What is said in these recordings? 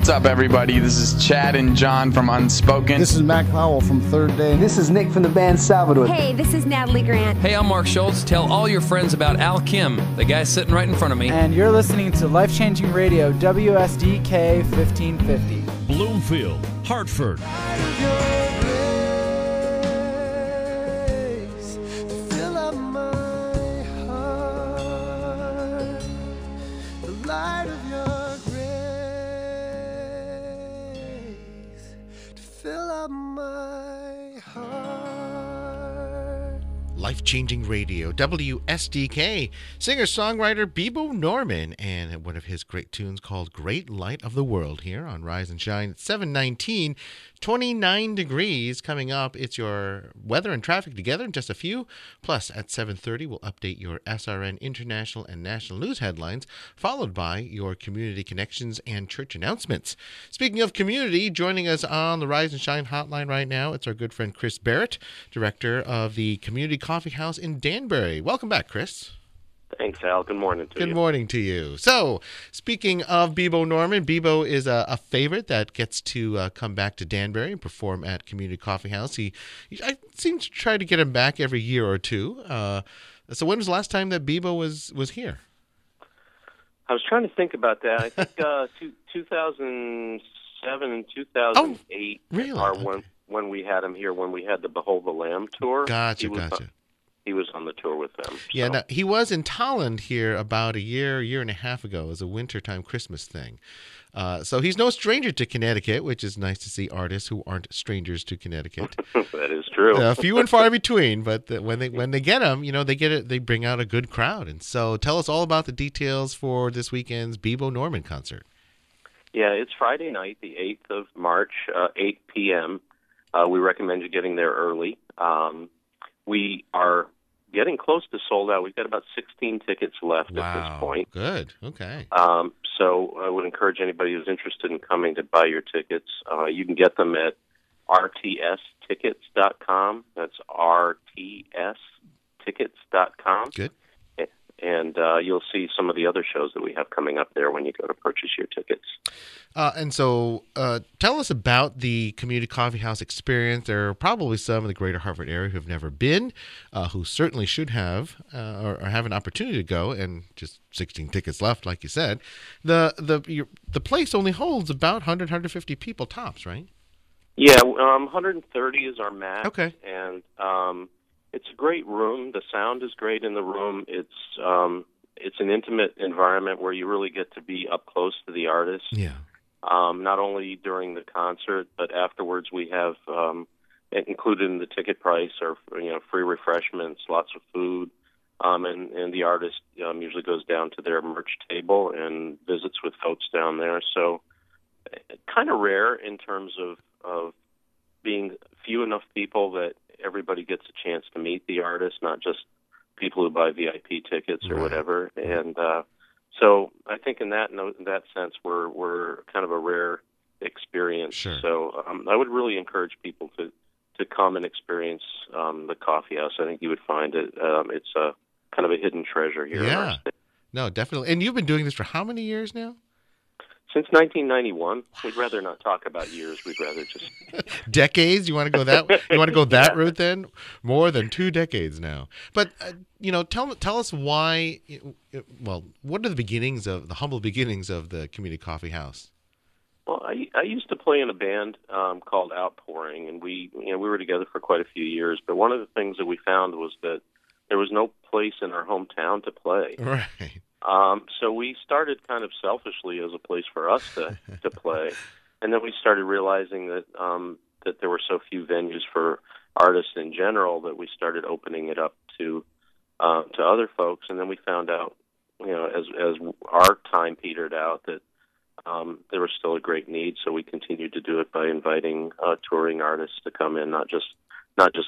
What's up, everybody? This is Chad and John from Unspoken. This is Mac Powell from Third Day. This is Nick from the band Salvador. Hey, this is Natalie Grant. Hey, I'm Mark Schultz. Tell all your friends about Al Kim, the guy sitting right in front of me. And you're listening to Life-Changing Radio, WSDK 1550. Bloomfield, Hartford. Life-Changing Radio, WSDK, singer-songwriter Bebo Norman, and one of his great tunes called Great Light of the World here on Rise and Shine at 7:19, 29 degrees coming up. It's your weather and traffic together in just a few. Plus, at 7:30, we'll update your SRN international and national news headlines, followed by your community connections and church announcements. Speaking of community, joining us on the Rise and Shine hotline right now, it's our good friend Chris Barrett, director of the Community Coffee House in Danbury. Welcome back, Chris. Thanks, Al. Good morning to you. Good morning to you. So, speaking of Bebo Norman, Bebo is a favorite that gets to come back to Danbury and perform at Community Coffee House. I seem to try to get him back every year or two. So when was the last time that Bebo was here? I was trying to think about that. I think 2007 and 2008 really? are okay. when we had him here, when we had the Behold the Lamb tour. Gotcha. He was on the tour with them. So. Yeah, no, he was in Tolland here about a year and a half ago as a wintertime Christmas thing. So he's no stranger to Connecticut, which is nice to see artists who aren't strangers to Connecticut. That is true. Few and far between, but when they get them, they bring out a good crowd. And so tell us all about the details for this weekend's Bebo Norman concert. Yeah, it's Friday night, the 8th of March, 8 p.m. We recommend you getting there early. We are getting close to sold out. We've got about 16 tickets left at this point. Good. Okay. So I would encourage anybody who's interested in coming to buy your tickets. You can get them at rtstickets.com. That's rtstickets.com. Good. And you'll see some of the other shows that we have coming up there when you go to purchase your tickets. And so tell us about the Community Coffee House experience. There are probably some in the greater Hartford area who have never been, who certainly should have or have an opportunity to go, and just 16 tickets left, like you said. The place only holds about 100, 150 people tops, right? Yeah, 130 is our max. Okay. And it's a great room. The sound is great in the room. It's an intimate environment where you really get to be up close to the artist. Yeah. Not only during the concert, but afterwards we have included in the ticket price are free refreshments, lots of food, and the artist usually goes down to their merch table and visits with folks down there. So kind of rare in terms of being few enough people that everybody gets a chance to meet the artist, not just people who buy VIP tickets or whatever. And so I think in that sense, we're kind of a rare experience. Sure. So I would really encourage people to come and experience the coffee house. I think you would find it's a kind of a hidden treasure here in our state. No, definitely. And you've been doing this for how many years now? Since 1991. We'd rather not talk about years. We'd rather just decades. You want to go that? You want to go that route then? More than 2 decades now. But tell us why. Well, what are the humble beginnings of the Community Coffee House? Well, I used to play in a band called Outpouring, and we were together for quite a few years. But one of the things that we found was that there was no place in our hometown to play. Right. So we started kind of selfishly as a place for us to play, and then we started realizing that that there were so few venues for artists in general that we started opening it up to other folks, and then we found out, as our time petered out, that there was still a great need. So we continued to do it by inviting touring artists to come in, not just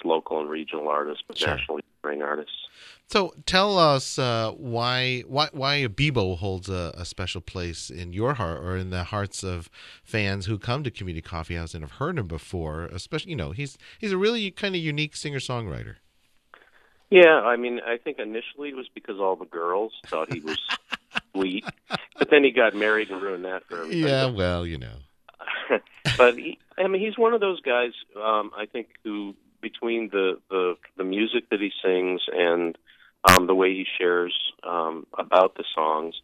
local and regional artists, but nationally touring artists. So tell us why Bebo holds a special place in your heart or in the hearts of fans who come to Community Coffee House and have heard him before. Especially, he's a really kind of unique singer-songwriter. Yeah, I mean, I think initially it was because all the girls thought he was sweet, but then he got married and ruined that for everybody. Yeah, well, But he's one of those guys. I think who between the music that he sings and the way he shares about the songs,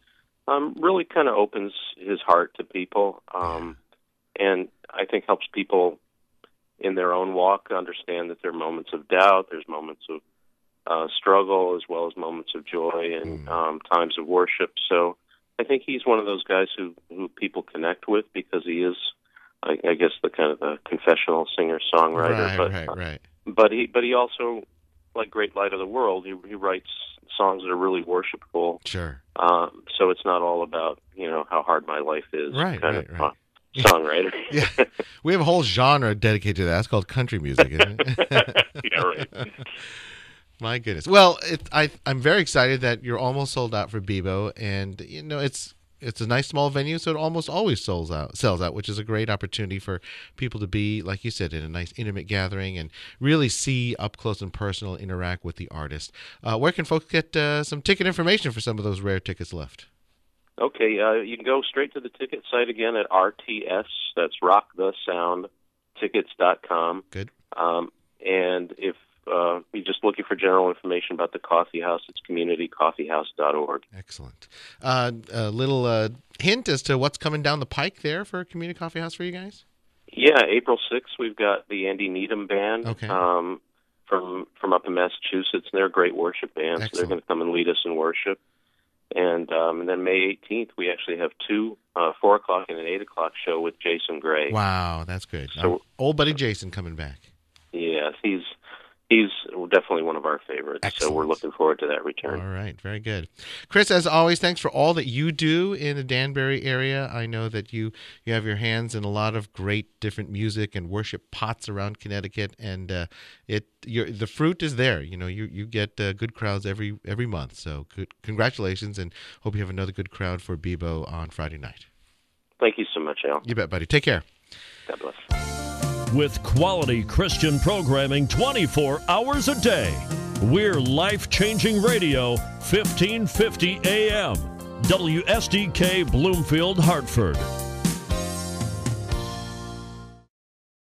really kind of opens his heart to people, and I think helps people in their own walk understand that there are moments of doubt, there's moments of struggle, as well as moments of joy and times of worship. So I think he's one of those guys who people connect with because he is, I guess, the kind of the confessional singer-songwriter. Right. But he also, like Great Light of the World, he writes songs that are really worshipful. Sure. So it's not all about how hard my life is. Right. Songwriter. Yeah, we have a whole genre dedicated to that. It's called country music, isn't it? Yeah, right. My goodness. Well, I'm very excited that you're almost sold out for Bebo, and it's a nice small venue, so it almost always sells out, which is a great opportunity for people to be, like you said, in a nice intimate gathering and really see up close and personal, interact with the artist. Where can folks get some ticket information for some of those rare tickets left? Okay, you can go straight to the ticket site again at RTS. That's rockthesoundtickets.com. Good. And if you're just looking for general information about the coffee house, it's communitycoffeehouse.org. Excellent. A little hint as to what's coming down the pike there for Community Coffee House for you guys? Yeah, April 6th, we've got the Andy Needham Band from up in Massachusetts. They're a great worship band, so they're going to come and lead us in worship. And then May 18th, we actually have two 4 o'clock and an 8 o'clock show with Jason Gray. Wow, that's good. So, old buddy Jason coming back. Yes, he's definitely one of our favorites. Excellent. So we're looking forward to that return. All right, very good. Chris, as always, thanks for all that you do in the Danbury area. I know that you have your hands in a lot of great different music and worship pots around Connecticut, and the fruit is there. You get good crowds every month. So congratulations, and hope you have another good crowd for Bebo on Friday night. Thank you so much, Al. You bet, buddy. Take care. God bless. With quality Christian programming 24 hours a day, we're Life-Changing Radio, 1550 AM, WSDK Bloomfield, Hartford.